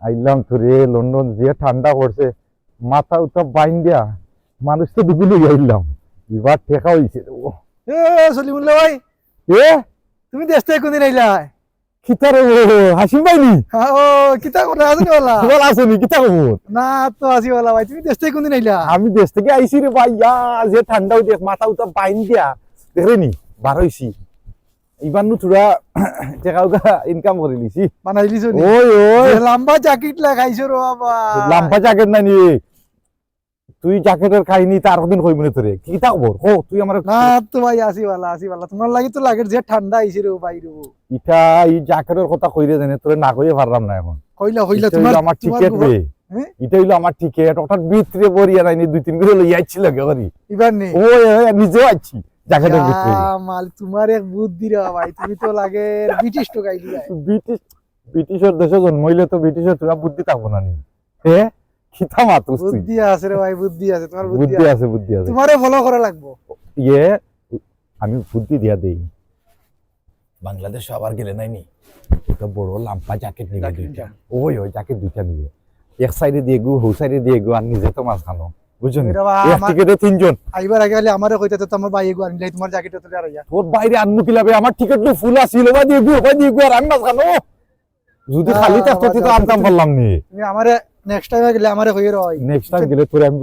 আইলাম তো রে লন্ডন যে ঠান্ডা পড়ছে মাথা উঠা বাইন দিয়া মানুষ তো দুগুলো আইলাম এবার ঠেকা হয়েছে এ সলিমুল্লাহ ভাই এ তুমি দেশ থেকে কোনদিন আইলা কিতারে হাসি পাইনি ও কিতা কথা আছে বলা বল আসনি কিতা খবর না তো আসি বলা ভাই তুমি দেশ থেকে কোনদিন আইলা আমি দেশ থেকে আইছি রে ভাই যে ঠান্ডা দেখ মাথা উঠা বাইন দিয়া দেখেনি বার হইছি এবার নু থোড়া টেকা ইনকাম করে লিছি বানাই লিছো নি ওই ওই লম্বা জ্যাকেট লাগাইছো রে বাবা লাম্পা জ্যাকেট নাই নি তুই জ্যাকেটের কাহিনী তার দিন কই মনে তোরে কিতা খবর ও তুই আমার না তো ভাই আসি বলা তোমার লাগি তো লাগে যে ঠান্ডা আইছে রে ভাই রে ইটা এই জ্যাকেটের কথা কইরে জানে তোরে না কইয়ে পারলাম না এখন কইলা এটা তোমার হইলো আমার টিকেট রে হ্যাঁ? এটা হইলো আমার টিকেট ওটার ভিতরে বরিয়া নাইনি দুই তিন করে লই আইছিল গরি এবার নেই ওই নিজেও আইছি জ্যাকেটের ভিতরে মাল তোমার এক বুদ্ধি রে ভাই তুমি তো লাগে ব্রিটিশ তো গাইলি ভাই ব্রিটিশের দেশে জন্মইলে তো ব্রিটিশের তোরা বুদ্ধি থাকবো না নি এ খিতা মাতুস তুই বুদ্ধি আছে রে ভাই বুদ্ধি আছে তোমার বুদ্ধি আছে বুদ্ধি আছে তোমারে ফলো করা লাগবো ইয়ে আমি বুদ্ধি দিয়া দেই বাংলাদেশ আবার গেলে নাইনি একটা বড় লাম্পা জ্যাকেট নিবে দুইটা ওই জ্যাকেট দুইটা নিবে এক সাইডে দিয়ে গু হো সাইডে দিয়ে গু আর নিজে তো মাছ খানো বুঝছেন এক টিকেটে তিনজন আইবার আগে আলে আমারে কইতে তো আমার ভাই এগু আনলাই তোমার জ্যাকেট তো আর ইয়া তোর বাইরে আনমু কি লাবে আমার টিকেট তো ফুল আছিল বা দিয়ে গু আর আমি মাছ খানো যদি খালি থাকতো তো আনতাম পারলাম নি তুমি আমারে নেক্সট টাইম গেলে আমারে কইরে রই নেক্সট টাইম গেলে তোরে আমি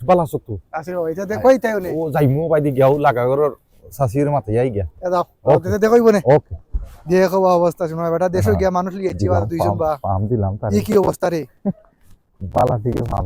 বালা সত আছে রই এটা কই তাই হলে ও যাইমু বাইদি গিয়াও লাগা গরর সাসির মাথায় আই গিয়া দাও ওকে দেখইব না ওকে দেখো অবস্থা শোনা বেটা দেশে গিয়া মানুষ লিয়েছি আর দুইজন বা পাম দিলাম তার কি অবস্থা রে বালা থেকে পাম